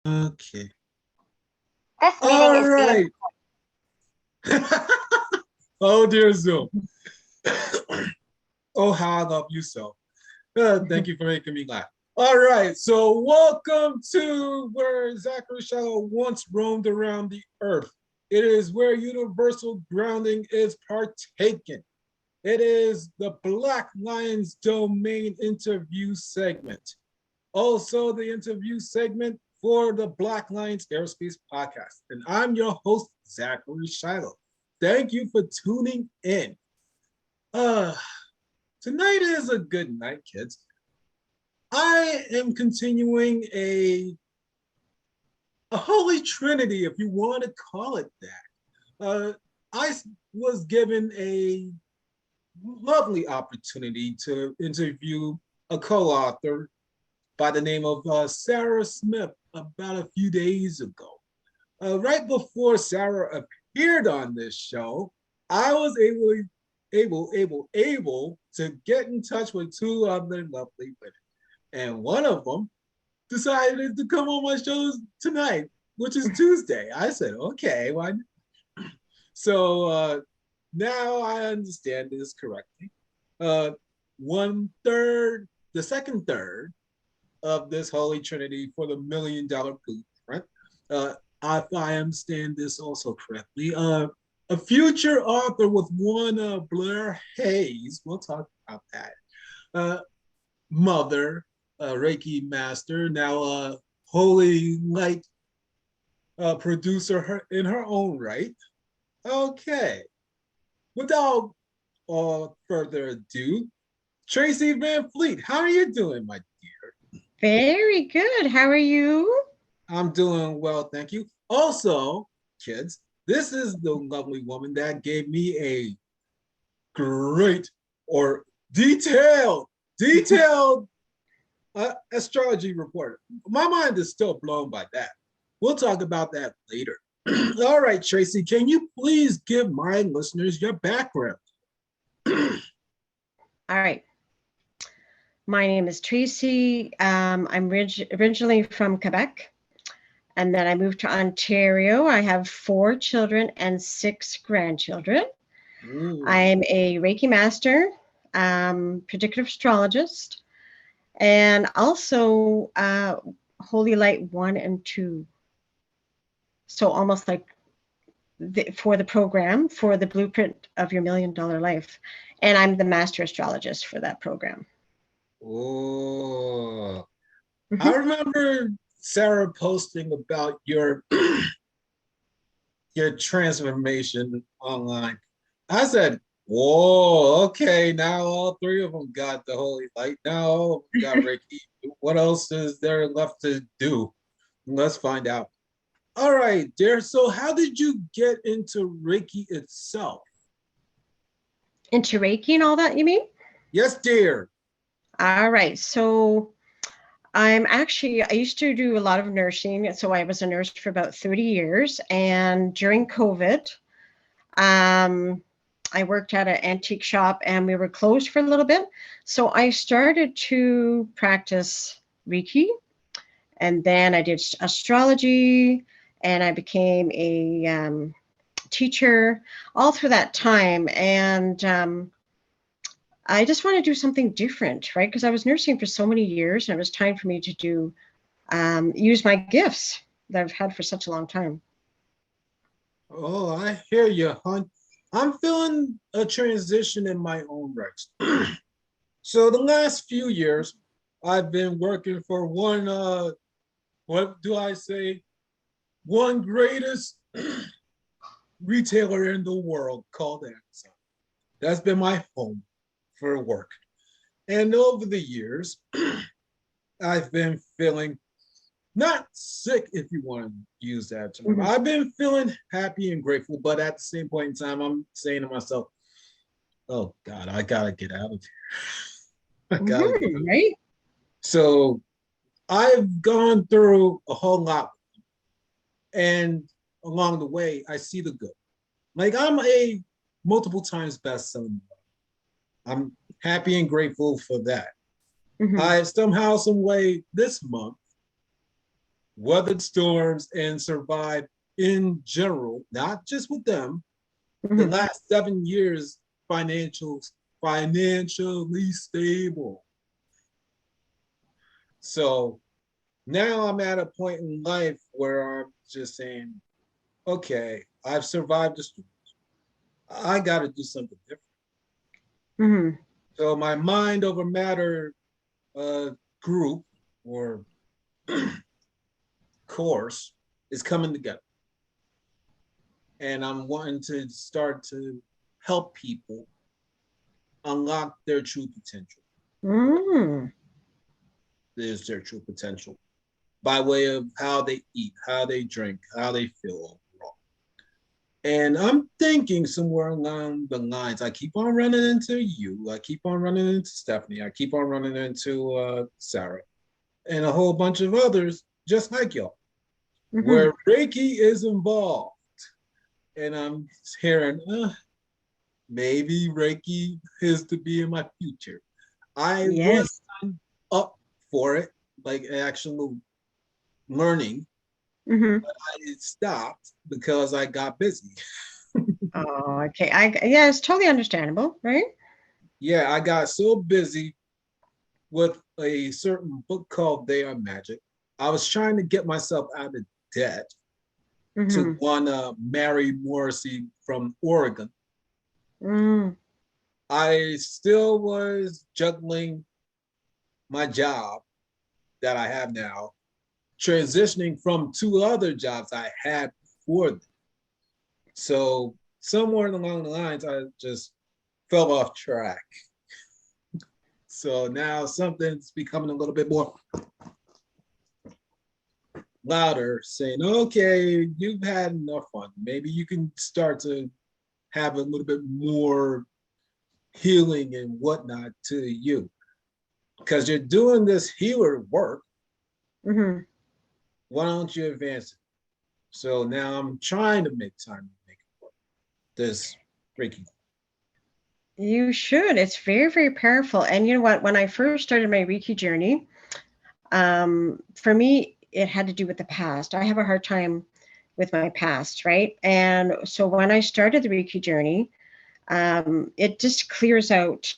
Okay. This meeting All is being. right. Oh, dear Zoom. Oh, how I love you so. Thank you for making me laugh. All right. So, welcome to where Zachary Shiloh once roamed around the earth. It is where universal grounding is partaken. It is the Black Lions Domain interview segment. Also, the interview segment for the Black Lions Aerospace podcast. And I'm your host, Zachary Shiloh. Thank you for tuning in. Uh, Tonight is a good night, kids. I am continuing a holy trinity, if you want to call it that. I was given a lovely opportunity to interview a co-author by the name of Sarrah Smith about a few days ago. Right before Sarrah appeared on this show, I was able to get in touch with two other lovely women, and one of them decided to come on my show tonight, which is Tuesday. I said, okay, why? So now I understand this correctly. Uh, One third, the second third of this holy trinity for the $1 million blueprint. Uh, if I understand this also correctly, a future author with one Blair Hayes, we'll talk about that. Uh, Mother, Reiki Master, now a holy light producer in her own right. Okay, without further ado, Tracy Van Fleet, how are you doing, my dear? Very good. How are you? I'm doing well, thank you. Also, kids, this is the lovely woman that gave me a great or detailed astrology report. My mind is still blown by that. We'll talk about that later. All right, Tracy, can you please give my listeners your background? All right. My name is Tracy. I'm originally from Quebec, and then I moved to Ontario. I have 4 children and 6 grandchildren. Ooh. I'm a Reiki Master, predictive astrologist, and also Holy Light 1 and 2. So almost like for the program, for the blueprint of your $1 million life. And I'm the master astrologist for that program. Oh, I Mm-hmm. remember Sarrah posting about your transformation online. I said, whoa, okay, now all three of them got the holy light. Now all of them got Reiki. What else is there left to do? Let's find out. All right, dear. So how did you get into Reiki itself? Into Reiki and all that, you mean? Yes, dear. All right. So I used to do a lot of nursing. So I was a nurse for about 30 years. And during COVID, um, I worked at an antique shop and we were closed for a little bit. So I started to practice Reiki, and then I did astrology, and I became a teacher all through that time. And I just want to do something different, right? Because I was nursing for so many years, and it was time for me to use my gifts that I've had for such a long time. Oh, I hear you, hon. I'm feeling a transition in my own right. So the last few years, I've been working for one, what do I say? One greatest retailer in the world called Amazon. That's been my home for work. And over the years, I've been feeling not sick, if you want to use that term. Mm-hmm. I've been feeling happy and grateful, but at the same point in time, I'm saying to myself, oh God, I gotta get out of here. I gotta get out. Right? So I've gone through a whole lot, and along the way, I see the good. Like I'm a multiple times best-selling. I'm happy and grateful for that. Mm-hmm. I somehow, some way, this month weathered storms, and survived in general, not just with them. The Mhm. last 7 years, financially stable. So now I'm at a point in life where I'm just saying, okay, I've survived the storm. I got to do something different. Mhm. So my mind over matter uh, group or course is coming together. And I'm wanting to start to help people unlock their true potential. Mm. There's their true potential by way of how they eat, how they drink, how they feel overall. And I'm thinking somewhere along the lines, I keep on running into you, I keep on running into Stephanie, I keep on running into Sarrah, and a whole bunch of others just like y'all, Mhm. where Reiki is involved. And I'm hearing, maybe Reiki is to be in my future. I was Yes. up for it, like actual learning. Mhm. I stopped because I got busy. Oh, okay. Yeah, it's totally understandable, right? Yeah, I got so busy with a certain book called They Are Magic. I was trying to get myself out of debt to Mhm. one Mary Morrissey from Oregon. Mm. I still was juggling my job that I have now, transitioning from two other jobs I had before them. So somewhere along the lines, I just fell off track. So now something's becoming a little bit more louder, saying, okay, you've had enough fun. Maybe you can start to have a little bit more healing and whatnot to you. Because you're doing this healer work, Mhm. why don't you advance it? So now I'm trying to make time to make it work. This Reiki. You should. It's very, very powerful. And you know what? When I first started my Reiki journey, for me, it had to do with the past. I have a hard time with my past, right? And so when I started the Reiki journey, it just clears out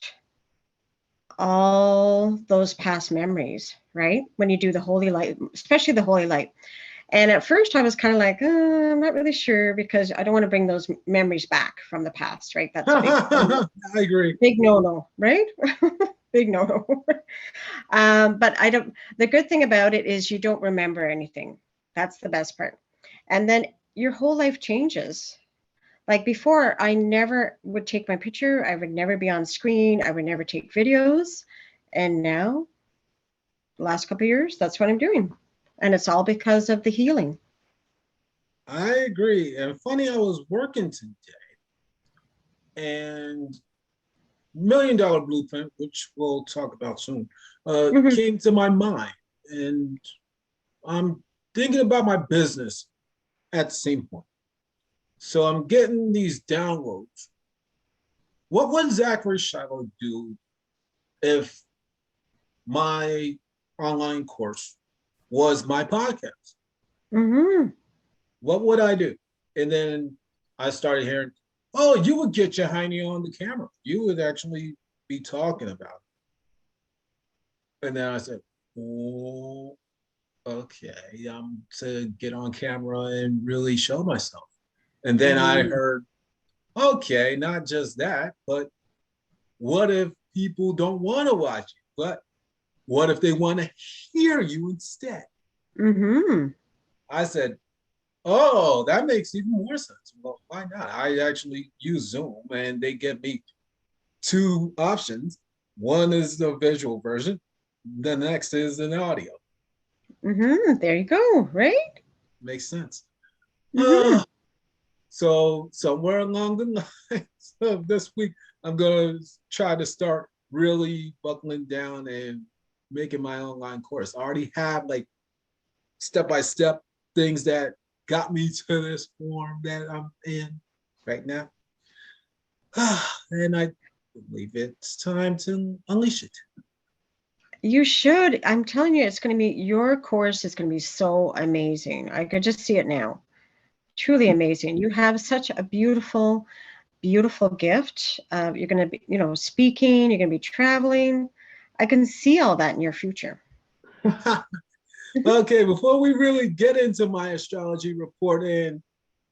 all those past memories, right? When you do the holy light, especially the holy light. And at first, I was kind of like, I'm not really sure because I don't want to bring those memories back from the past, right? That's a I agree. big no-no, right? Big no-no. But I don't. The good thing about it is you don't remember anything. That's the best part. And then your whole life changes. Like before, I never would take my picture. I would never be on screen. I would never take videos. And now, the last couple of years, that's what I'm doing. And it's all because of the healing. I agree. And funny, I was working today and $1 million blueprint, which we'll talk about soon, Mhm. came to my mind. And I'm thinking about my business at the same point. So I'm getting these downloads. What would Zachary Shiloh do if my online course was my podcast? Mhm. What would I do? And then I started hearing, oh, you would get your hiney on the camera. You would actually be talking about it. And then I said, oh, okay, I'm to get on camera and really show myself. And then I Mhm. heard, okay, not just that, but what if people don't want to watch you? But what if they want to hear you instead? Mhm. I said, oh, that makes even more sense. Well, why not? I actually use Zoom and they give me two options. One is the visual version, the next is an audio. Mhm. There you go. Right. Makes sense. Mhm. So somewhere along the lines of this week, I'm gonna try to start really buckling down and making my online course. I already have like step-by-step things that got me to this form that I'm in right now. And I believe it's time to unleash it. You should. I'm telling you, it's going to be, your course is going to be so amazing. I could just see it now. Truly amazing. You have such a beautiful, beautiful gift. You're going to be, speaking, you're going to be traveling. I can see all that in your future. Okay, before we really get into my astrology report and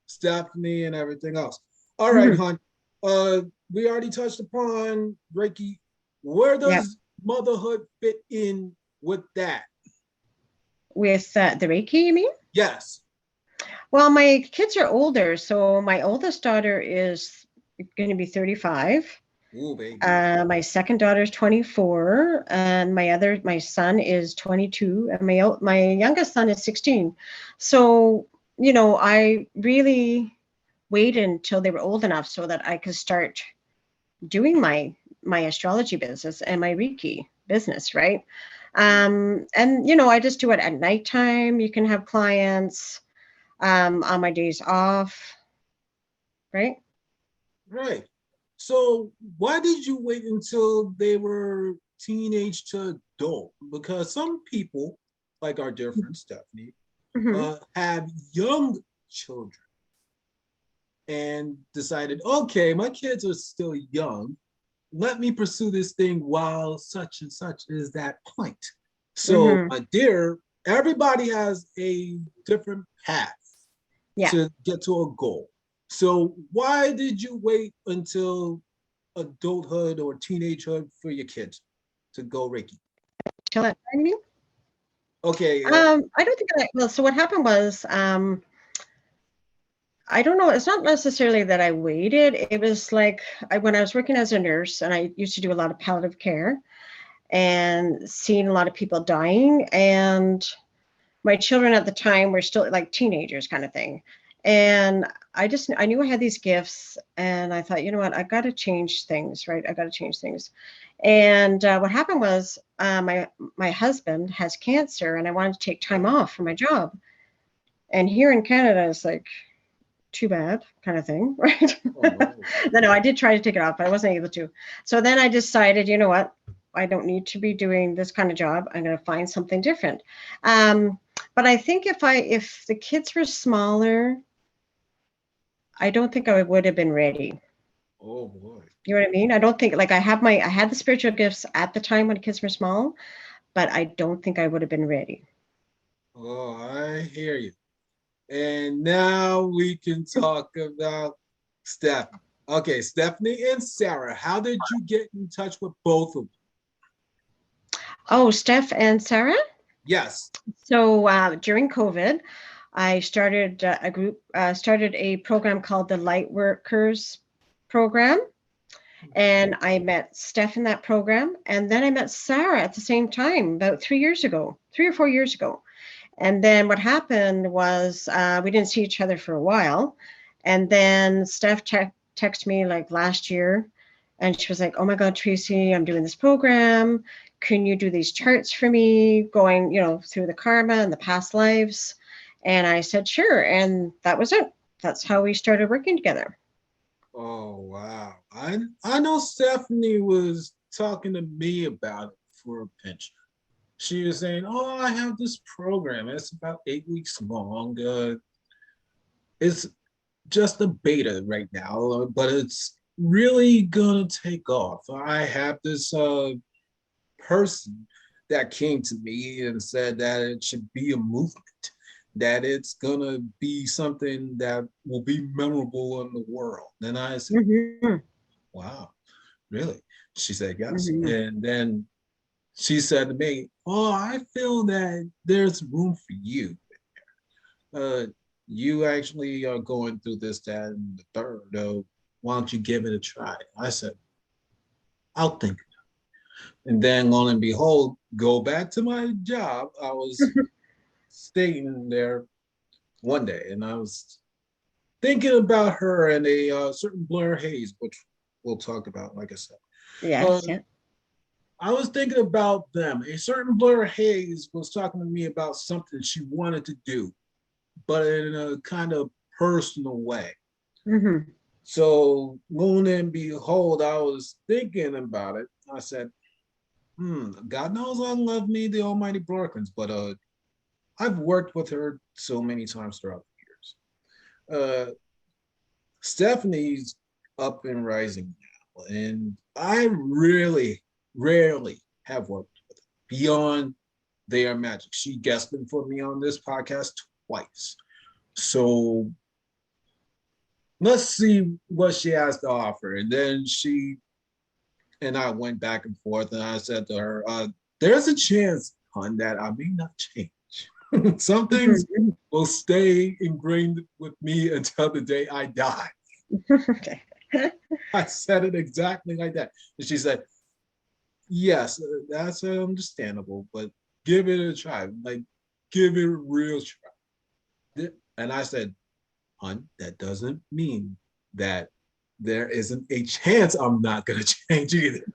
Stephanie and everything else. All right, Mhm. hon. We already touched upon Reiki. Where Yeah. does motherhood fit in with that? With the Reiki, you mean? Yes. Well, my kids are older. So my oldest daughter is going to be 35. Ooh, baby. My second daughter is 24, and my son is 22, and my youngest son is 16. So, I really waited until they were old enough so that I could start doing my astrology business and my Reiki business, right? And I just do it at nighttime. You can have clients on my days off, right? Right. So why did you wait until they were teenage to adult? Because some people, like our dear friend Stephanie, Hmm. have young children and decided, okay, my kids are still young. Let me pursue this thing while such and such is that point. So, Hmm. my dear, everybody has a different path Yeah. to get to a goal. So, why did you wait until adulthood or teenagehood for your kids to go Reiki? Chill out. I mean, Okay, I don't think well, so what happened was, I don't know. It's not necessarily that I waited. It was like when I was working as a nurse, and I used to do a lot of palliative care and seeing a lot of people dying. And my children at the time were still like teenagers, kind of thing. And I knew I had these gifts, and I thought, you know what, I got to change things, right? I got to change things. And what happened was, my husband has cancer, and I wanted to take time off from my job. And here in Canada, it's like, too bad kind of thing, right? oh no. No, I did try to take it off, but I wasn't able to. So then I decided, you know what? I don't need to be doing this kind of job. I'm going to find something different. But I think if the kids were smaller, I don't think I would have been ready. Oh boy. You know what I mean? I don't think, like, I had the spiritual gifts at the time when kids were small, but I don't think I would have been ready. Oh, I hear you. And now we can talk about Stephanie. Okay, Stephanie and Sarah, how did you get in touch with both of them? Oh, Steph and Sarah. Yes. So during COVID, I started started a program called the Light Workers Program, and I met Steph in that program, and then I met Sarah at the same time about 3 years ago, 3 or 4 years ago. And then what happened was we didn't see each other for a while, and then Steph texted me like last year, and she was like, "Oh my God, Tracy, I'm doing this program. Can you do these charts for me, going, through the karma and the past lives?" And I said, "Sure." And that was it. That's how we started working together. Oh wow. I know Stephanie was talking to me about it for a pinch. She was saying, "Oh, I have this program. It's about 8 weeks long. It's just a beta right now, but it's really gonna take off. I have this person that came to me and said that it should be a movement, that it's gonna be something that will be memorable in the world." And I said, Hmm. "Wow, really?" She said, "Yes." Hmm. And then she said to me, "Oh, I feel that there's room for you. Uh, you actually are going through this, that, and the third. Why don't you give it a try?" I said, "I'll think." And then, lo and behold, go back to my job. I was staying there one day, and I was thinking about her and a certain Blair Hayes, which we'll talk about, like I said. Uh, Yes, yeah. I was thinking about them. A certain Blair Hayes was talking to me about something she wanted to do, but in a kind of personal way. Hmm. So, lo and behold, I was thinking about it. I said, God knows I love me, the almighty Brooklands, but I've worked with her so many times throughout the years. Stephanie's up and rising now, and I really rarely have worked with her beyond their magic. She guested for me on this podcast twice. So let's see what she has to offer. And then she and I went back and forth, and I said to her, there's a chance, hon, that I may not change. Some things will stay ingrained with me until the day I die. Okay. I said it exactly like that. And she said, yes, that's understandable, but give it a try. Like, give it a real try. And I said, hon, that doesn't mean that there isn't a chance I'm not going to change either.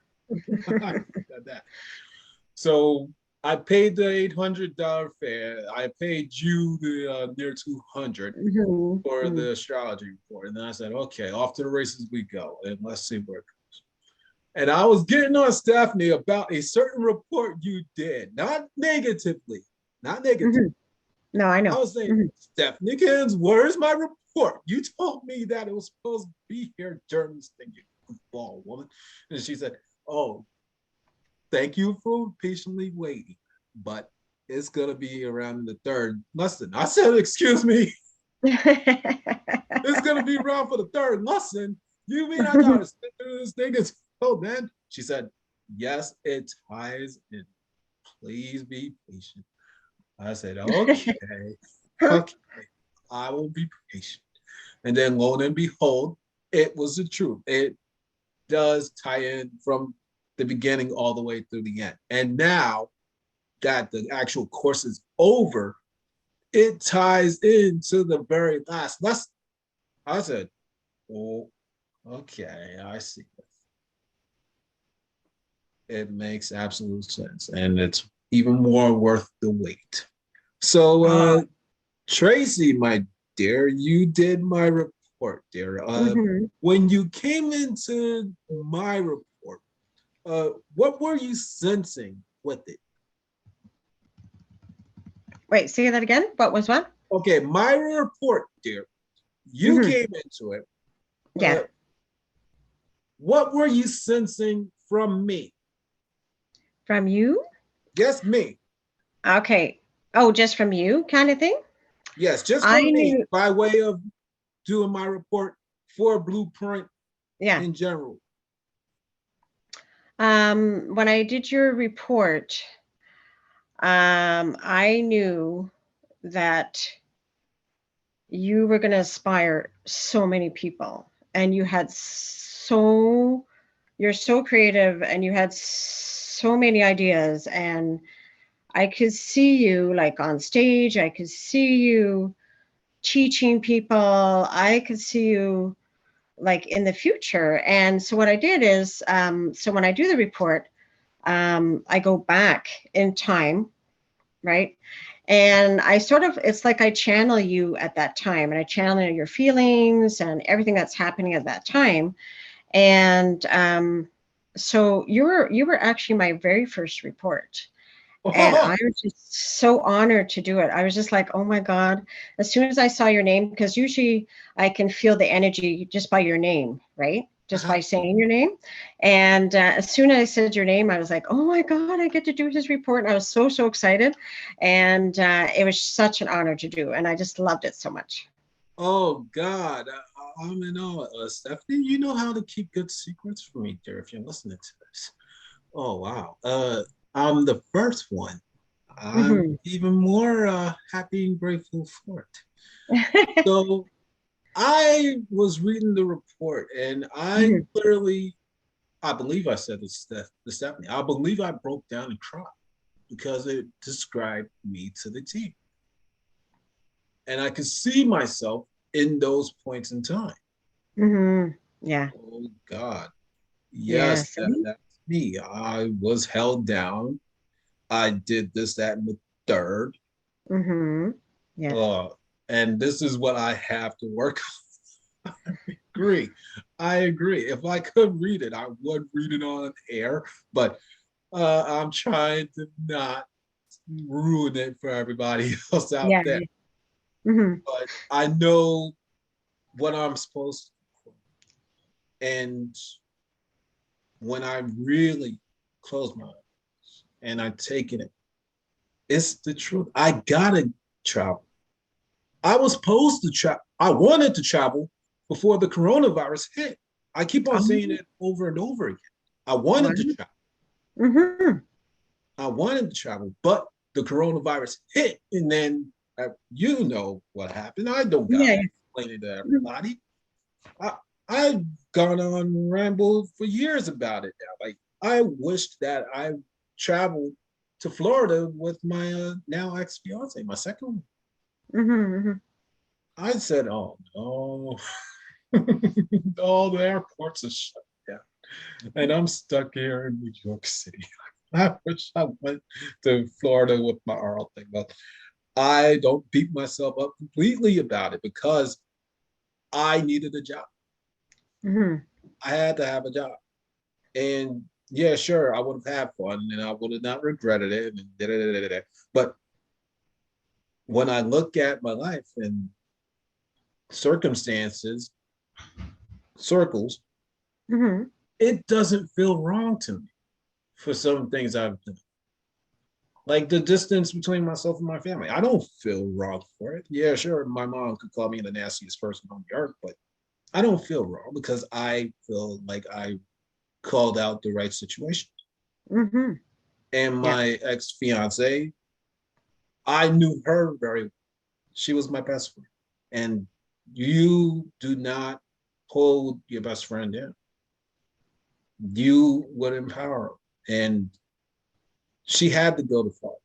So I paid the $800 fare. I paid you the near 200 for the astrology report. And then I said, okay, off to the races we go. And let's see where it goes. And I was getting on Stephanie about a certain report you did, not negatively, not negative. No, I know. I was saying, Stephanie Kins, where's my report? You told me that it was supposed to be here during this thing, you goofball woman. And she said, oh, thank you for patiently waiting, but it's going to be around the third. Listen, I said, excuse me. It's going to be around for the third lesson. You mean I got to sit through this thing until then? She said, yes, it ties in. Please be patient. I said, okay, okay, I will be patient. And then lo and behold, it was the truth. It does tie in from the beginning all the way through the end. And now that the actual course is over, it ties into the very last lesson. I said, oh, okay, I see this. It makes absolute sense. And it's even more worth the wait. So, Tracy, my dear, you did my report, dear. When you came into my report, what were you sensing with it? Wait, say that again. What was what? Okay, my report, dear. You came into it. Yeah. What were you sensing from me? From you? Yes, me. Okay. Oh, just from you kind of thing? Yes, just from me by way of doing my report for Blueprint in general. When I did your report, I knew that you were going to inspire so many people, and you're so creative, and you had so many ideas, and I could see you like on stage. I could see you teaching people. I could see you like in the future. And so what I did is, so when I do the report, I go back in time, right? And I sort of, it's like I channel you at that time, and I channel your feelings and everything that's happening at that time. And so you were actually my very first report. And I was just so honored to do it. I was just like, oh my God. As soon as I saw your name, because usually I can feel the energy just by your name, right? Just by saying your name. And as soon as I said your name, I was like, oh my God, I get to do this report. And I was so, so excited. And it was such an honor to do. And I just loved it so much. Oh God, I'm in awe. Stephanie, you know how to keep good secrets for me, dear, if you're listening to this. Oh wow. I'm the first one. I'm even more happy and grateful for it. So I was reading the report, and I literally, I believe I said this to Stephanie, I believe I broke down and cried because it described me to the T. And I could see myself in those points in time. Yeah. Oh God. Yes, that's me. I was held down. I did this, that, and the third. Yeah. And this is what I have to work on. I agree. If I could read it, I would read it on air. But I'm trying to not ruin it for everybody else out Yeah. there. Hmm. But I know what I'm supposed to do. And when I really close my eyes and I take it in, it's the truth. I gotta travel. I was supposed to travel. I wanted to travel before the coronavirus hit. I keep on saying Oh, it over and over again. I wow. wanted to travel. Hmm. I wanted to travel, but the coronavirus hit, and then you know what happened. I don't gotta Yeah. explain it to Mhm. everybody. I, I've gone on ramble for years about it now. Like I wished that I traveled to Florida with my now ex fiance, my second one. Hmm. I said, "Oh no, all the airports are shut down, and I'm stuck here in New York City. I wish I went to Florida with my Earl thing, but I don't beat myself up completely about it because I needed a job. Hmm. I had to have a job. And yeah, sure, I would have had fun and I would have not regretted it. And da, da, da, da, da. But when I look at my life and circumstances, circles, Hmm. it doesn't feel wrong to me for some things I've done. Like the distance between myself and my family. I don't feel wrong for it. Yeah, sure, my mom could call me the nastiest person on the earth, but I don't feel wrong because I feel like I called out the right situation. Hmm. And Yeah. my ex fiance, I knew her very well. She was my best friend. And you do not hold your best friend down. You would empower her. And she had to go to Florida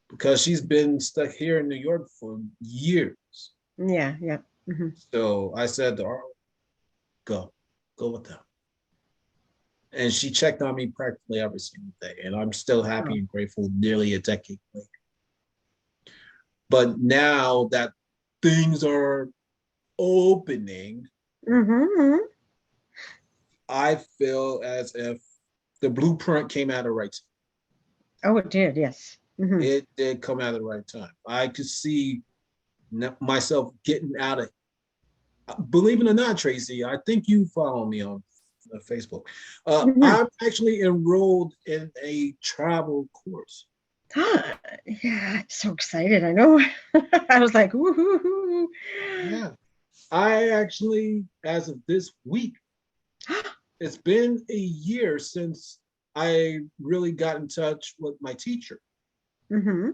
because she's been stuck here in New York for years. Yeah. Yeah. Hmm. So I said to her, go, go with them. And she checked on me practically every single day. And I'm still happy Oh. and grateful nearly a decade later. But now that things are opening, Hmm. I feel as if the blueprint came out of the right time. Oh, it did. Yes. Hmm. It did come out at the right time. I could see myself getting out of. Believe it or not, Tracy, I think you follow me on Facebook. Hmm. I'm actually enrolled in a travel course. Yeah, I'm so excited. I know. I was like, woohoo. Yeah, I actually, as of this week, it's been a year since I really got in touch with my teacher, Hmm.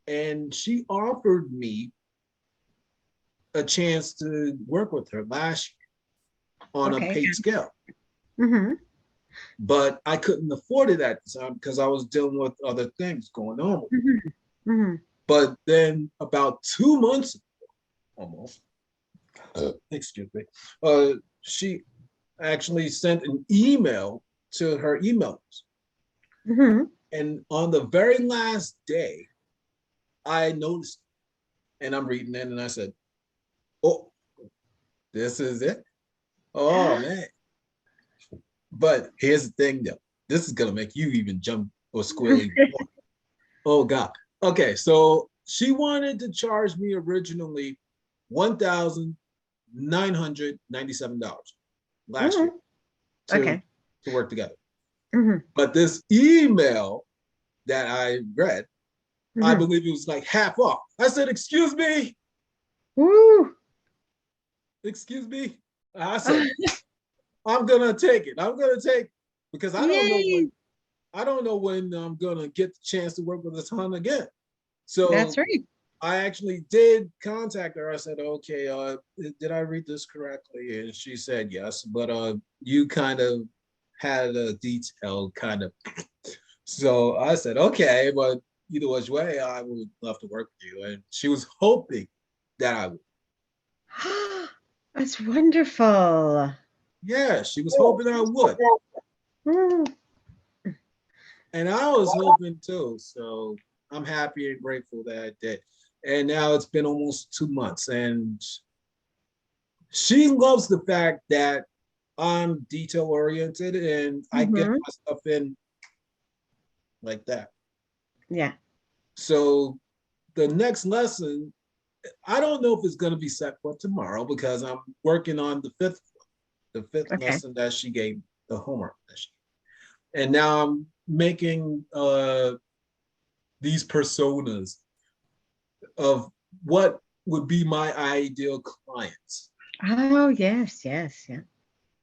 and she offered me a chance to work with her last year on a Okay. paid scale. Hmm. But I couldn't afford it at the time because I was dealing with other things going on. Hmm. Hmm. But then about 2 months ago, almost, excuse me, she actually sent an email to her email list. Hmm. And on the very last day, I noticed and I'm reading it and I said, oh, this is it. Oh man. But here's the thing though. This is gonna make you even jump or squeal even more. Oh God. Okay, so she wanted to charge me originally $1,997 last year Hmm. to Okay. to work together. Hmm. But this email that I read, I Hmm. believe it was like half off. I said, Woo. excuse me. I said, I'm gonna take it. I'm gonna take it because Yay. I don't know when I'm gonna get the chance to work with a ton again. That's So right. I actually did contact her. I said, okay, did I read this correctly? And she said yes, but you kind of had a detail kind of. So I said, okay, but either which way, I would love to work with you. And she was hoping that I would. That's wonderful. Yeah, she was hoping I would. Mm. And I was hoping too. So I'm happy and grateful that I did. And now it's been almost 2 months. And she loves the fact that I'm detail oriented and I get Hmm. my stuff in like that. Yeah. So the next lesson, I don't know if it's going to be set for tomorrow because I'm working on the fifth Okay. lesson that she gave, the homework that she gave. And now I'm making these personas of what would be my ideal clients, Oh, yes, yes, yeah.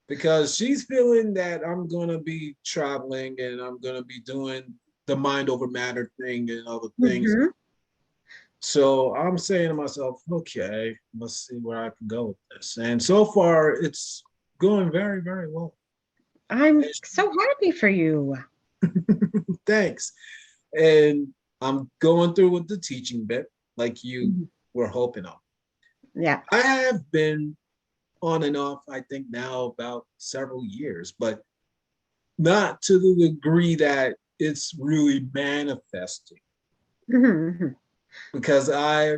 because she's feeling that I'm going to be traveling and I'm going to be doing the mind over matter thing and other things. Hmm. So I'm saying to myself, okay, let's see where I can go with this. And so far, it's going very, very well. I'm so happy for you. Thanks. And I'm going through with the teaching bit, like you Mhm. were hoping on. Yeah. I have been on and off, I think now about several years, but not to the degree that it's really manifesting, Hmm. because I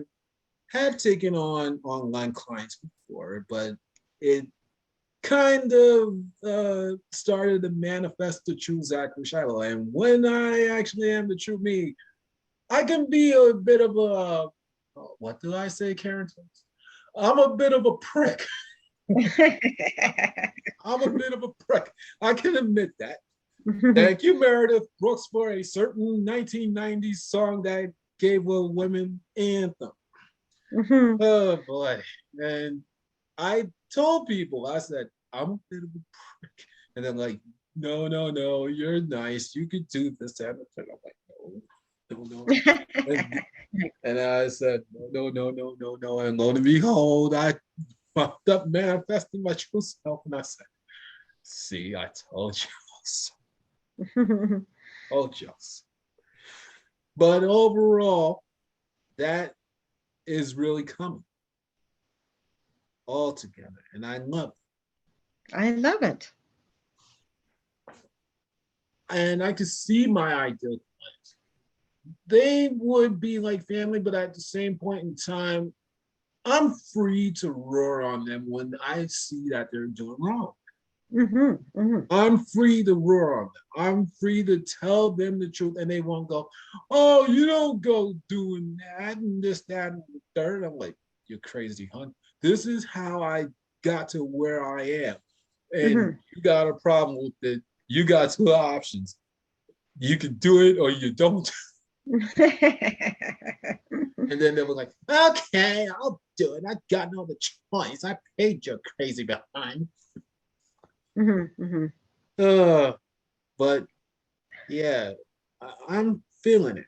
have taken on online clients before, but it kind of started to manifest the true Zachary Shiloh. And when I actually am the true me, I can be a bit of a, what do I say, Karen? I'm a bit of a prick. I'm a bit of a prick. I can admit that. Thank you, Meredith Brooks, for a certain 1990s song that gave a women anthem. Hmm. Oh boy. And I told people, I said, I'm a bit of a prick. And they're like, no, no, no, you're nice. You could do this and that. I'm like, no, no, no. And I said, no, no, no, no, no. And lo and behold, I fucked up manifesting my true self. And I said, see, I told you so. Told you so. But overall, that is really coming all together. And I love it. I love it. And I could see my ideal clients. They would be like family, but at the same point in time, I'm free to roar on them when I see that they're doing wrong. Hmm. Hmm. I'm free to roar on them. I'm free to tell them the truth, and they won't go, "Oh, you don't go doing that and this, that, and the third." I'm like, "You're crazy, hun. This is how I got to where I am, and Hmm. you got a problem with it. You got two options. You can do it or you don't." And then they were like, "Okay, I'll do it. I got no other choice. I paid your crazy behind." Hmm. Hmm. Uh, but yeah, I'm feeling it.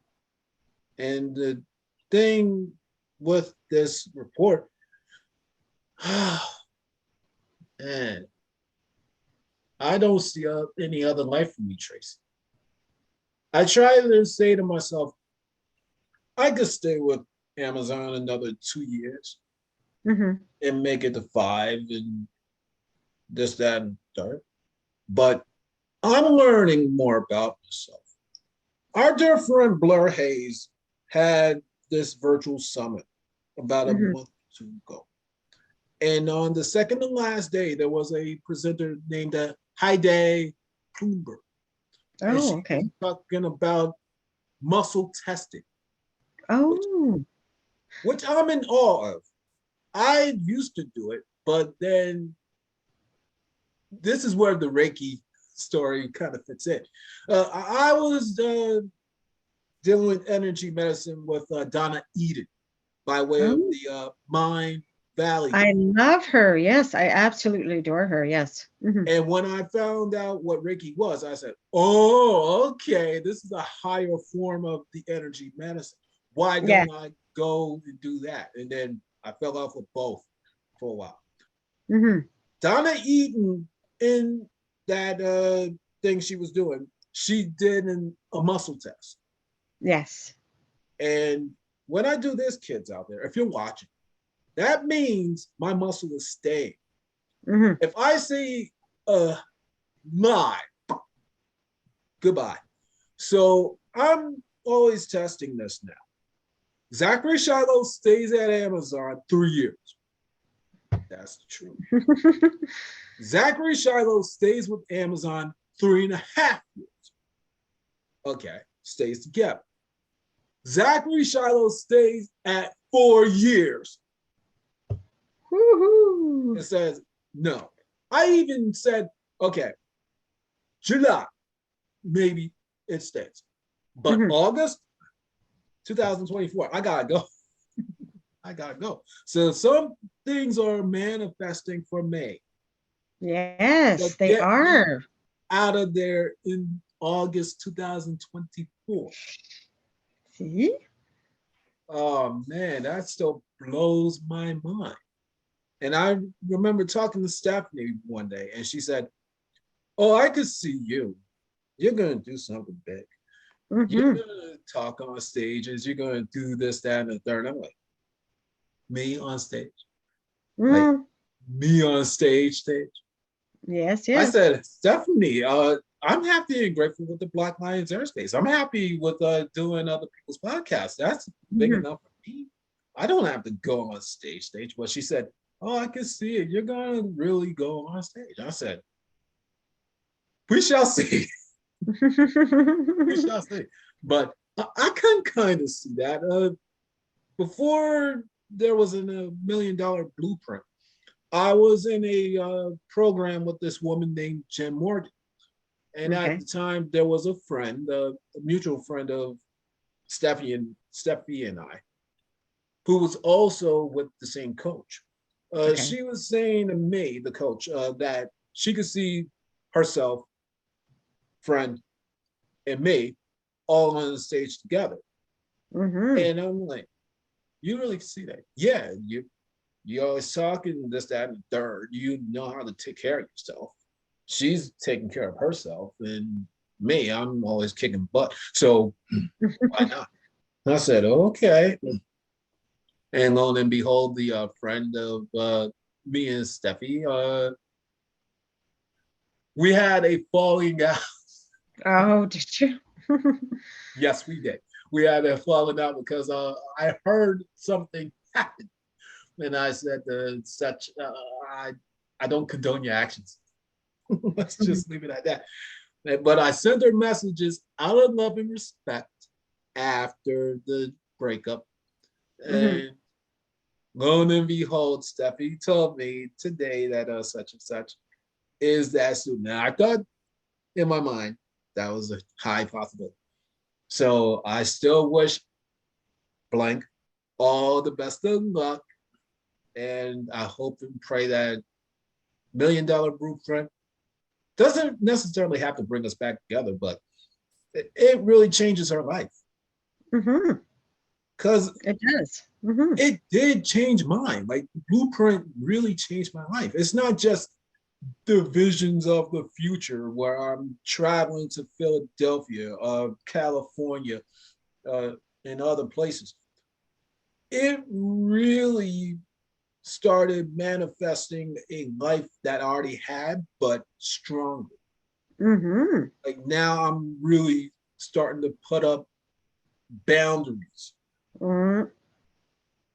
And the thing with this report, man, I don't see any other life for me, Tracy. I try to say to myself, I could stay with Amazon another 2 years Hmm. and make it to five and this, that, and third. But I'm learning more about myself. Our dear friend Blair Hayes had this virtual summit about a Hmm. month or two ago. And on the second and last day, there was a presenter named Heide Klumberg. And Oh, she okay. was talking about muscle testing, which, Oh. which I'm in awe of. I used to do it, but then this is where the Reiki story kind of fits in. I was dealing with energy medicine with Donna Eden by way of Oh. the Mind Valley. I love her. Yes, I absolutely adore her. Yes. Hmm. And when I found out what Reiki was, I said, oh, okay, this is a higher form of the energy medicine. Why Yeah. don't I go and do that? And then I fell off with both for a while. Hmm. Donna Eden, in that thing she was doing, she did a muscle test. Yes. And when I do this, kids out there, if you're watching, that means my muscle is staying. Hmm. If I see a lie, goodbye. So I'm always testing this now. Zachary Shiloh stays at Amazon 3 years. That's the truth. Zachary Shiloh stays with Amazon 3.5 years. Okay. stays together. Zachary Shiloh stays at 4 years. Woohoo. It says no. I even said, okay, July, maybe it stays. But August 2024, I gotta go. I gotta go. So some things are manifesting for May. Yes, But they get me are. out of there in August 2024. See? Oh man, that still blows my mind. And I remember talking to Stephanie one day, and she said, "Oh, I could see you. You're gonna do something big. You're gonna talk on stages. You're gonna do this, that, and the third." I'm like, me on stage, like me on stage. Yes, I yes. said, Stephanie, I'm happy and grateful with the Black Lions Airspace. I'm happy with doing other people's podcasts. That's big enough for me. I don't have to go on stage. But she said, "Oh, I can see it. You're gonna really go on stage." I said, "We shall see." We shall see. But I can kind of see that. Before there was a $1 million blueprint, I was in a program with this woman named Jen Morgan. And at the time, there was a friend, a mutual friend of Steffi and I, who was also with the same coach. She was saying to me, the coach, that she could see herself, friend, and me all on the stage together. And I'm like, you really see that? Yeah, you always talking this, that, and the third. You know how to take care of yourself. She's taking care of herself, and me, I'm always kicking butt. So why not? I said, okay. And lo and behold, the friend of me and Steffi, we had a falling out. Oh, did you? Yes, we did. We had a falling out because I heard something happen. And I said, I don't condone your actions. Let's just leave it at that. But I sent her messages out of love and respect after the breakup. And lo and behold, Steffi told me today that such and such is that student. Now, I thought in my mind that was a high possibility. So I still wish blank all the best of luck. And I hope and pray that $1 million blueprint doesn't necessarily have to bring us back together, but it really changes her life. Because it does. It did change mine. Like the blueprint really changed my life. It's not just the visions of the future where I'm traveling to Philadelphia, California, and other places. It really started manifesting a life that I already had, but stronger. Like now I'm really starting to put up boundaries.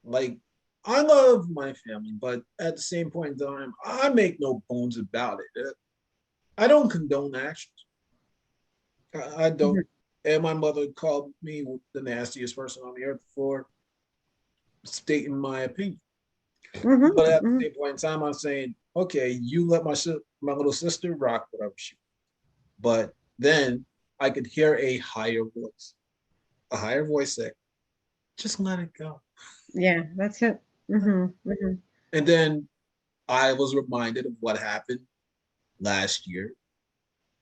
Like I love my family, but at the same point in time, I make no bones about it. I don't condone actions. I don't. And my mother called me the nastiest person on the earth for stating my opinion. But at the same point in time, I'm saying, okay, you let my little sister rock whatever she wants. But then I could hear a higher voice say, just let it go. Yeah, that's it. And then I was reminded of what happened last year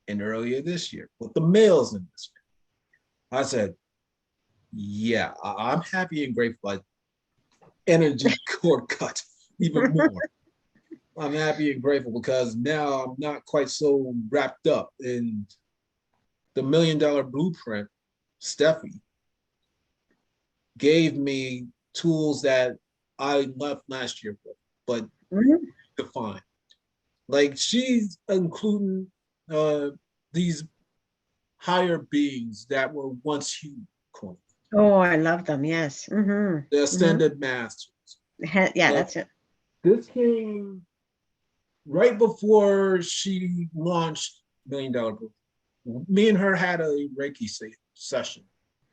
and earlier this year with the males in this family. I said, yeah, I'm happy and grateful. Energy cord cut even more. I'm happy and grateful because now I'm not quite so wrapped up in the $1 million blueprint. Steffi gave me tools that I left last year with, but defined. Like she's including these higher beings that were once human. Oh, I love them. Yes. The ascended masters. Yeah, that's it. This came right before she launched $1 Million Book. Me and her had a Reiki session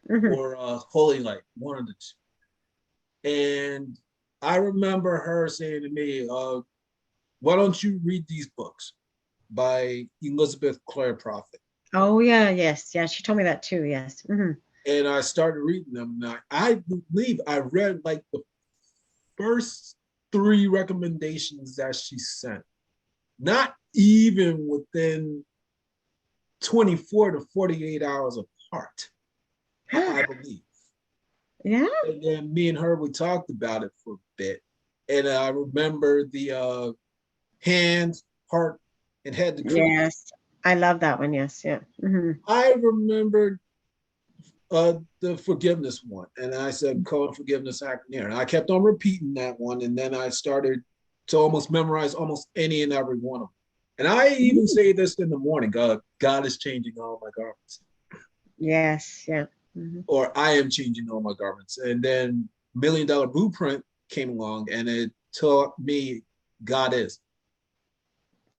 Mhm. or Holy Light, one of the two. And I remember her saying to me, why don't you read these books by Elizabeth Clare Prophet? Oh yeah, yes, yeah. She told me that too. Yes. Hmm. And I started reading them. And I believe I read like the first three recommendations that she sent, not even within 24 to 48 hours apart, I believe. Yeah. And then me and her, we talked about it for a bit. And I remember the hand, heart, and head decrees. Yes. I love that one. Yes. Yeah. Hmm. I remembered the forgiveness one. And I said, code forgiveness acronym. And I kept on repeating that one. And then I started to almost memorize almost any and every one of them. And I even say this in the morning, God is changing all my garments. Yes. Yeah. Hmm. Or I am changing all my garments. And then Million Dollar Blueprint came along and it taught me God is.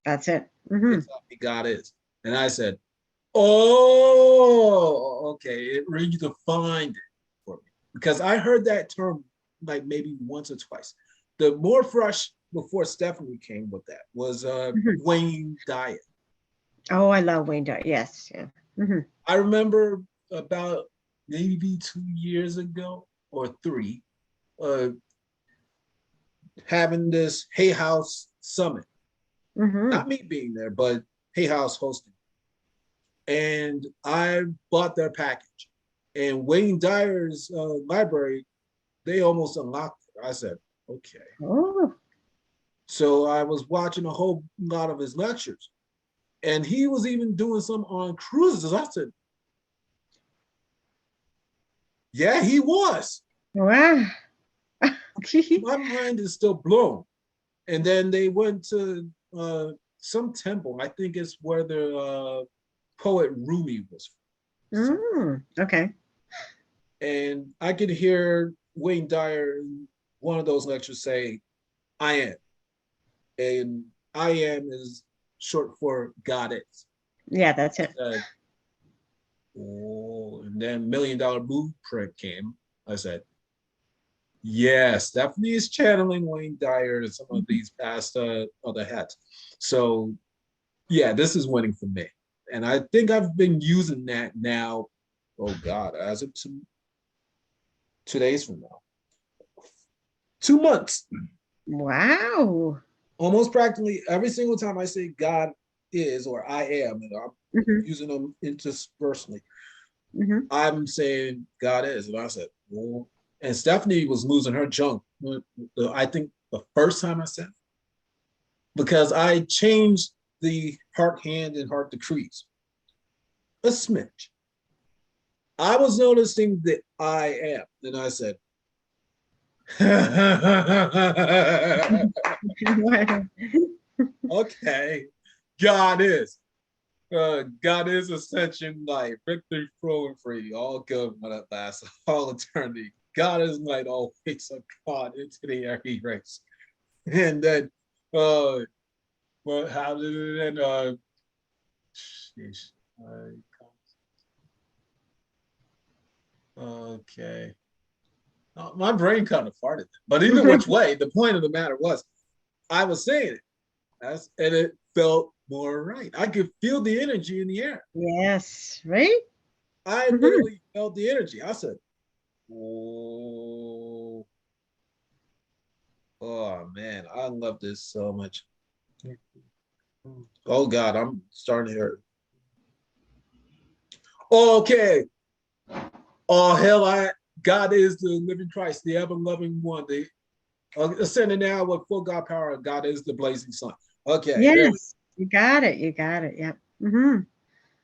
That's it. Hmm. It taught me God is. And I said, oh, okay. It redefined it for me. Because I heard that term like maybe once or twice. The more fresh before Stephanie came with that was Hmm. Wayne Dyer. Oh, I love Wayne Dyer. Yes. Yeah. Hmm. I remember about maybe 2 years ago or three, uh, having this Hay House summit. Hmm. Not me being there, but Hay House hosting. And I bought their package. And Wayne Dyer's library, they almost unlocked it. I said, okay. Oh. So I was watching a whole lot of his lectures. And he was even doing some on cruises. I said, yeah, he was. Wow. My mind is still blown. And then they went to some temple. I think it's where the poet Rumi was from. Okay. And I could hear Wayne Dyer in one of those lectures say, I am. And I am is short for God is. Yeah, that's I it. said, oh, and then Million Dollar Blueprint came. I said, yes, Stephanie is channeling Wayne Dyer and some of these past other hats. So yeah, this is winning for me. And I think I've been using that now, oh God, as of 2 days from now. 2 months. Wow. Almost practically every single time I say God is or I am, and I'm Hmm. using them interspersely, Hmm. I'm saying God is. And I said, well, and Stephanie was losing her junk. I think the first time I said, because I changed the heart, hand, and heart decrees a smidge. I was noticing that I am. And I said, okay, God is. God is ascension light, victory, flow, and free, all good when it lasts, all eternity. God is light, always a God into the every race. And then, uh, well, how did it end? Sheesh. Okay. My brain kind of farted. But either which way, the point of the matter was, I was saying it, and it felt more right. I could feel the energy in the air. Yes, right? I Hmm. literally felt the energy. I said, oh, oh man, I love this so much. Oh God, I'm starting to hear. Okay. Oh hell, God is the living Christ, the ever loving one, the ascending now with full God power. God is the blazing sun. Okay, there we go. Yes, you got it. You got it. Yep. Hmm.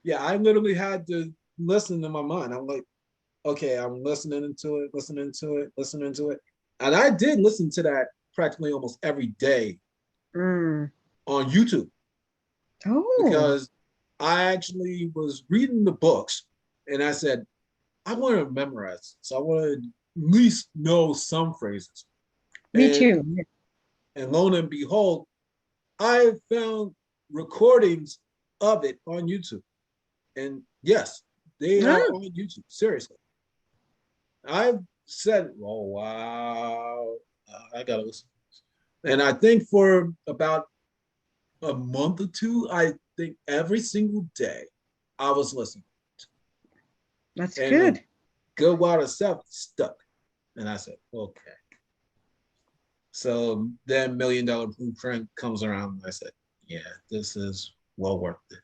Yeah, I literally had to listen in my mind. I'm like, okay, I'm listening to it, listening to it, listening to it. And I did listen to that practically almost every day Mm. on YouTube Oh. because I actually was reading the books and I said, I want to memorize. So I want to at least know some phrases. Me And too. lo and behold, I found recordings of it on YouTube. And yes, They are Oh, on YouTube. Seriously. I've said, oh wow, I gotta listen. And I think for about a month or two, I think every single day I was listening. that's And a good. good while itself stuck. And I said, okay. So then $1 Million Blueprint comes around and I said, yeah, this is well worth it.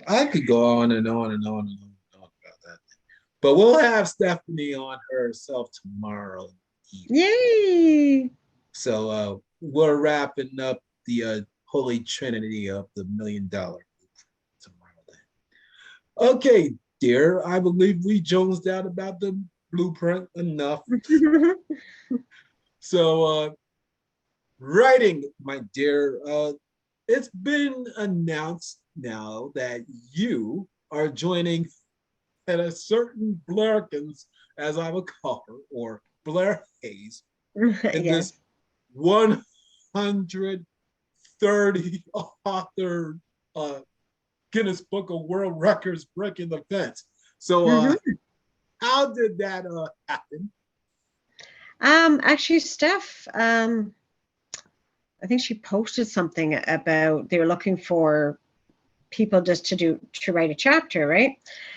I could go on and on and on and on and on about that. But we'll have Stephanie on herself tomorrow evening. Yay! So we're wrapping up the holy trinity of the $1 Million tomorrow. Then. Okay, dear, I believe we jonesed out about the blueprint enough. So writing, my dear, it's been announced now that you are joining at a certain Blurkins, as I would call her, or Blair Hayes, in Yes. this 130 author Guinness Book of World Records breaking event. So Mhm. how did that happen? Actually, Steph, I think she posted something about they were looking for people just to write a chapter, right?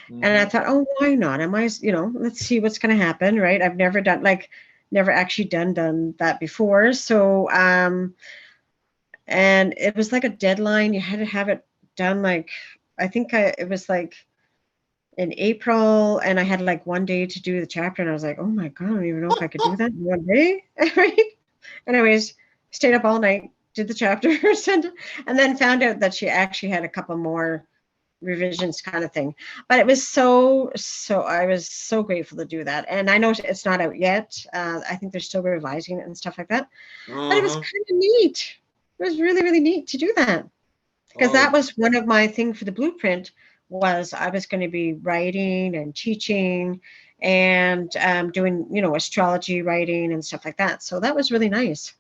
And I Mm-hmm. thought, oh, why not? Let's see what's going to happen, right? I've never done never actually done that before. So, and it was like a deadline. You had to have it done it was like in April, and I had like one day to do the chapter, and I was like, oh my God, I don't even know if I could do that in one day, right? Anyways, stayed up all night, did the chapters, and then found out that she actually had a couple more revisions kind of thing. But it was so I was so grateful to do that. And I know it's not out yet. I think they're still revising it and stuff like that. But it was Uh-huh. kind of neat. It was really, really neat to do that. Because that Oh, was one of my thing for the blueprint was I was going to be writing and teaching and doing, astrology writing and stuff like that. So that was really nice.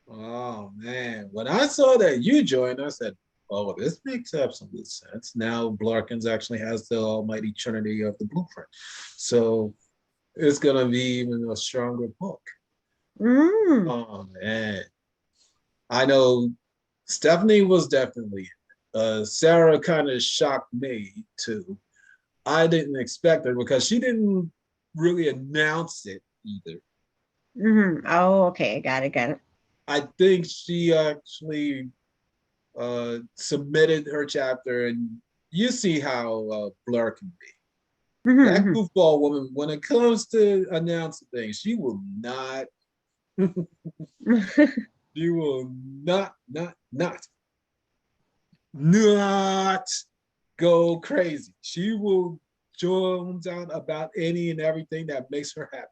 oh man. When I saw that you joined, I said, oh, this makes absolute sense. Now Blarkins actually has the almighty trinity of the blueprint. So it's gonna be even a stronger book. Mm. Oh man. I know Stephanie was definitely Sarrah kind of shocked me too. I didn't expect her because she didn't really announce it either. Mm-hmm. Oh, okay. Got it. I think she actually submitted her chapter, and you see how Blur can be. That Mm-hmm. goofball woman, when it comes to announcing things, she will not, Mm-hmm. she will not go crazy. She will jones out about any and everything that makes her happy.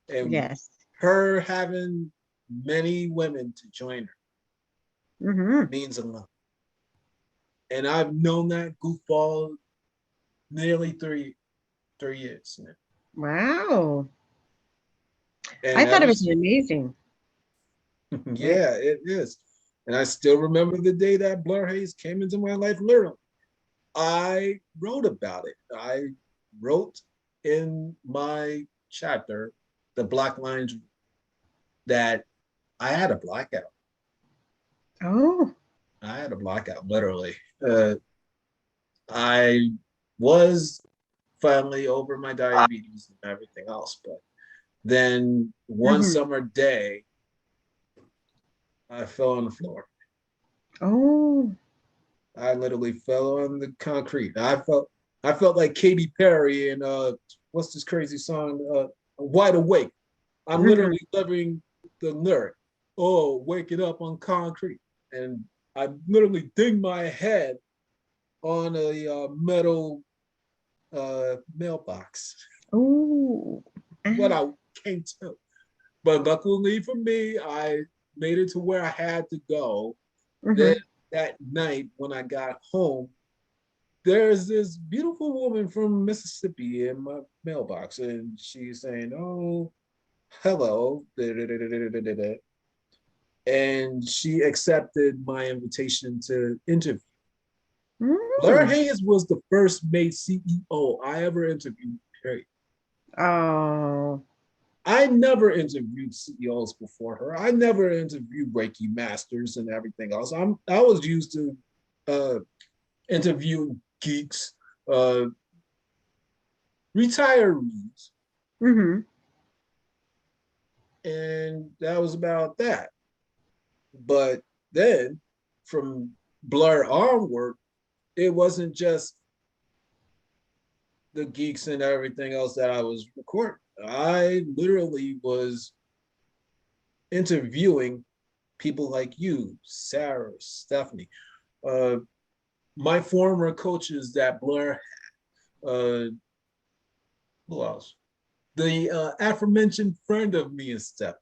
And Yes. her having many women to join her Mm-hmm. means a lot. And I've known that goofball nearly three years now. Wow. I And thought it every was amazing. Right. yeah, it is. And I still remember the day that Blur Hayes came into my life. Literally, I wrote about it. I wrote in my chapter, the Black Lines, that I had a blackout. Oh. I had a blackout, literally. I was finally over my diabetes and everything else, but then one Mm-hmm. summer day, I fell on the floor. Oh. I literally fell on the concrete. I felt like Katy Perry and what's this crazy song? Wide Awake. I'm Mm-hmm. literally living the lyric. Oh, waking up on concrete, and I literally dinged my head on a metal mailbox. Oh. What I can't tell. But luckily for me, I made it to where I had to go. Then Mm-hmm. that night when I got home, there's this beautiful woman from Mississippi in my mailbox, and she's saying, "Oh, hello," and she accepted my invitation to interview. Blair Hayes was the first male CEO I ever interviewed, period. Oh. I never interviewed CEOs before her. I never interviewed Reiki Masters and everything else. I was used to interviewing geeks, uh, retirees, Mm-hmm. and that was about that. But then from Blair onward, it wasn't just the geeks and everything else that I was recording. I literally was interviewing people like you, Sarrah, Stephanie, uh, my former coaches that Blair had. Who else? The aforementioned friend of me and Steph,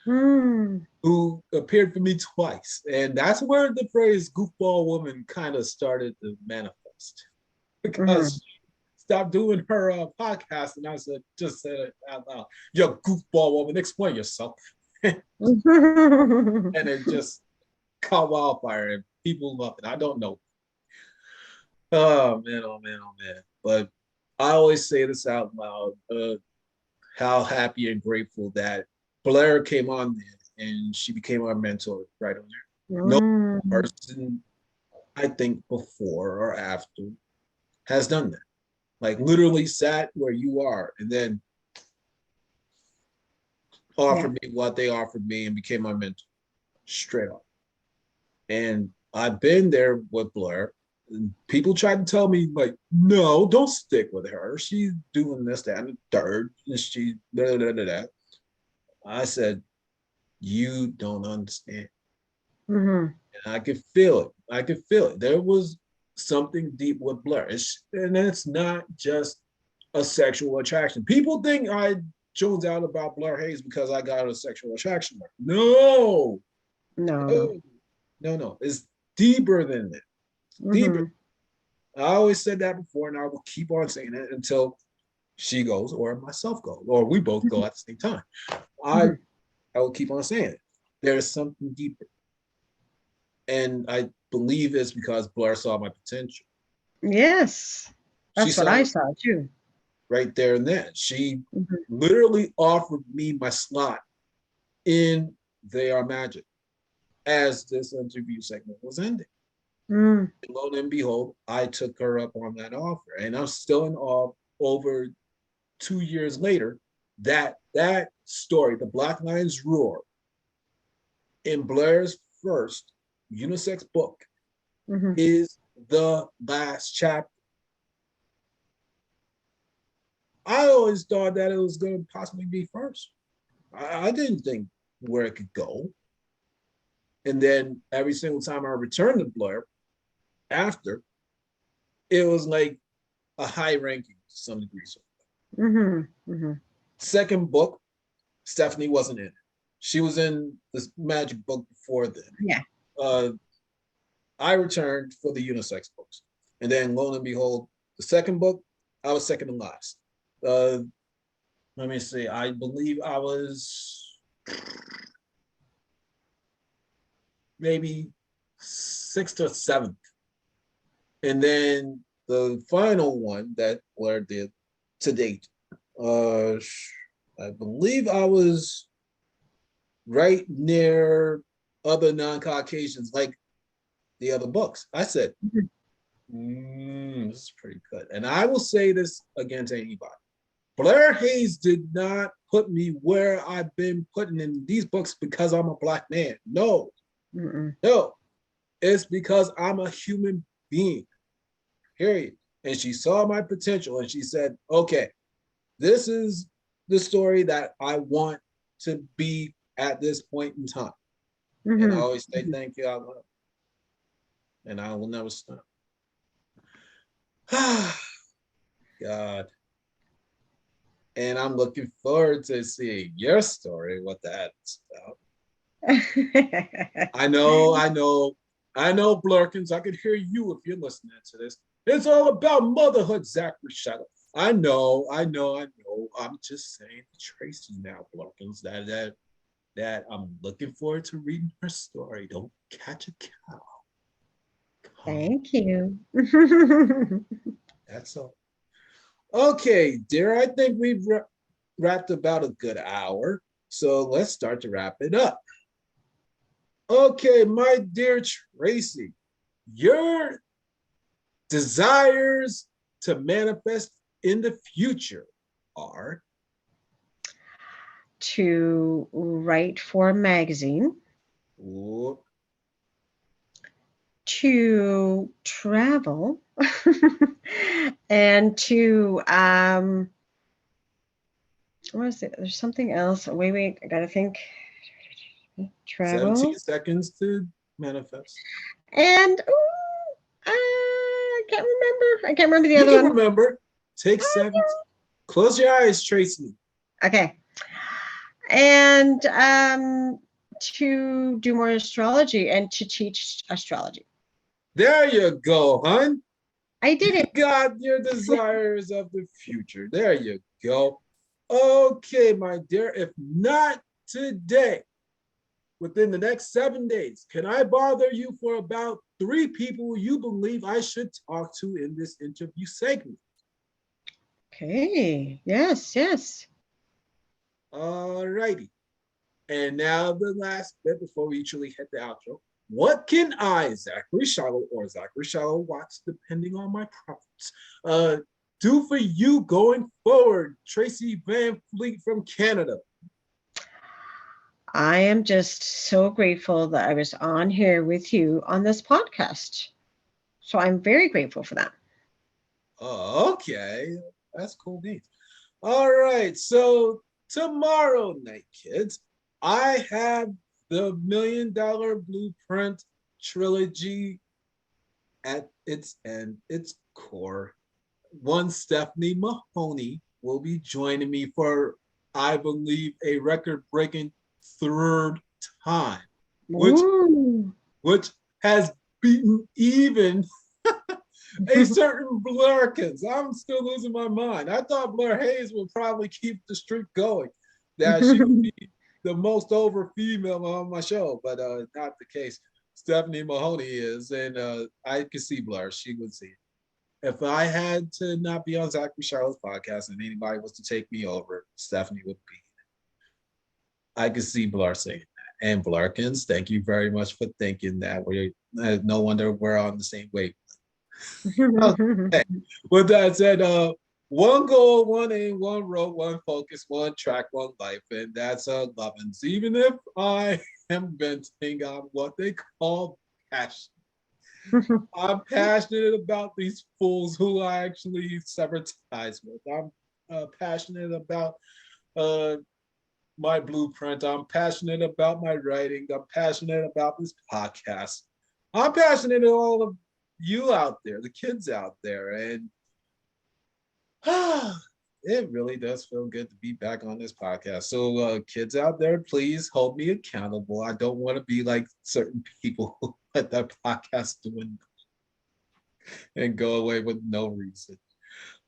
Mm. who appeared for me twice. And that's where the phrase goofball woman kind of started to manifest. Because Mm-hmm. she stopped doing her podcast, and I just said it out loud. You're goofball woman, explain yourself. And it just caught wildfire, and people love it. I don't know. Oh man, oh man, oh man. But I always say this out loud. How happy and grateful that Blair came on there and she became our mentor right on there. No Mm. person, I think, before or after has done that. Like literally sat where you are and then Yeah. offered me what they offered me and became my mentor straight up. And I've been there with Blair. And people tried to tell me, like, no, don't stick with her. She's doing this, that, and the third. And she, da, da, da, da. I said, you don't understand. Mm-hmm. And I could feel it. I could feel it. There was something deep with Blair. And it's not just a sexual attraction. People think I jones out about Blair Hayes because I got a sexual attraction. No, No, no. no, no. It's deeper than that. Deeper. Mm-hmm. I always said that before, and I will keep on saying it until she goes or myself go, or we both go at the same time. I Mm-hmm. I will keep on saying it. There's something deeper. And I believe it's because Blair saw my potential. Yes. She That's what saw I it saw too. right there and then. She Mm-hmm. literally offered me my slot in They Are Magic as this interview segment was ending. Mm. And lo and behold, I took her up on that offer. And I'm still in awe over 2 years later that story, the Black Lions Roar, in Blair's first unisex book, Mm-hmm. is the last chapter. I always thought that it was going to possibly be first. I didn't think where it could go. And then every single time I returned to Blair after, it was like a high ranking to some degree. So Mm-hmm. Mm-hmm. second book, Stephanie wasn't in it. She was in this magic book before then. Yeah. Uh, I returned for the unisex books. And then lo and behold, the second book, I was second to last. Uh, let me see. I believe I was maybe sixth or seventh. And then the final one that Blair did to date, uh, I believe I was right near other non-Caucasians like the other books. I said, this is pretty good. And I will say this again to anybody. Blair Hayes did not put me where I've been putting in these books because I'm a Black man. No, Mm-mm. no. It's because I'm a human being, period. And she saw my potential and she said, okay, this is the story that I want to be at this point in time. And I Mm-hmm. always say thank you, I love, and I will never stop. God. And I'm looking forward to seeing your story, what that's about. I know, Blurkins. I could hear you if you're listening to this. It's all about motherhood, Zachary. Shiloh. I know. I'm just saying to Tracy now, Blurkins, that I'm looking forward to reading her story. Don't catch a cow. Thank you. That's all. Okay, dear, I think we've wrapped about a good hour. So let's start to wrap it up. Okay, my dear Tracy, your desires to manifest in the future are To write for a magazine, oh, to travel, and to what is it? There's something else. Wait, I gotta think. 17 Travel seconds to manifest. and I can't remember. I can't remember the You other can one. remember. Take 7. Close your eyes, Tracy. Okay. And to do more astrology and to teach astrology. There you go, hon. I did You it. got your desires of the future. There you go. Okay, my dear. If not today, within the next 7 days, can I bother you for about 3 people you believe I should talk to in this interview segment? Okay. Yes. All righty. And now the last bit before we truly hit the outro. What can I, Zachary Shiloh, or Zachary Shiloh Watts, depending on my preference, do for you going forward? Tracy Van Fleet from Canada. I am just so grateful that I was on here with you on this podcast. So I'm very grateful for that. Oh, okay. That's cool beans. All right. So tomorrow night, kids, I have the $1,000,000 Blueprint trilogy at its end, its core. One Stephanie Mahoney will be joining me for, I believe, a record-breaking 3rd time, which Ooh. which has beaten even a certain Blurkins. I'm still losing my mind. I thought Blair Hayes would probably keep the streak going, that she would be the most over female on my show, but not the case. Stephanie Mahoney is, and I could see Blair. She would see it. If I had to not be on Zachary Charlotte's podcast and anybody was to take me over, Stephanie would be. I could see Blair saying that. And Blarkins, thank you very much for thinking that. We no wonder we're on the same wave. Okay. With that said, one goal, one aim, one road, one focus, one track, one life, and that's Lovins. Even if I am venting on what they call passion. I'm passionate about these fools who I actually sever ties with. I'm passionate about my blueprint. I'm passionate about my writing. I'm passionate about this podcast. I'm passionate about all of you out there, the kids out there, and it really does feel good to be back on this podcast. So, kids out there, please hold me accountable. I don't want to be like certain people who let that podcast doing and go away with no reason.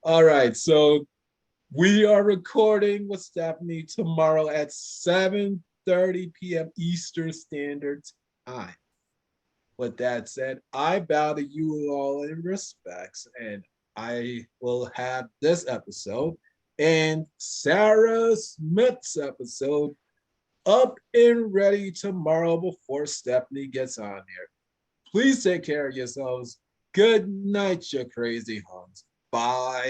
All right, so we are recording with Stephanie tomorrow at 7:30 p.m. Eastern Standard Time. With that said, I bow to you all in respects, and I will have this episode and Sarrah Smith's episode up and ready tomorrow before Stephanie gets on here. Please take care of yourselves. Good night, you crazy hunts. Bye.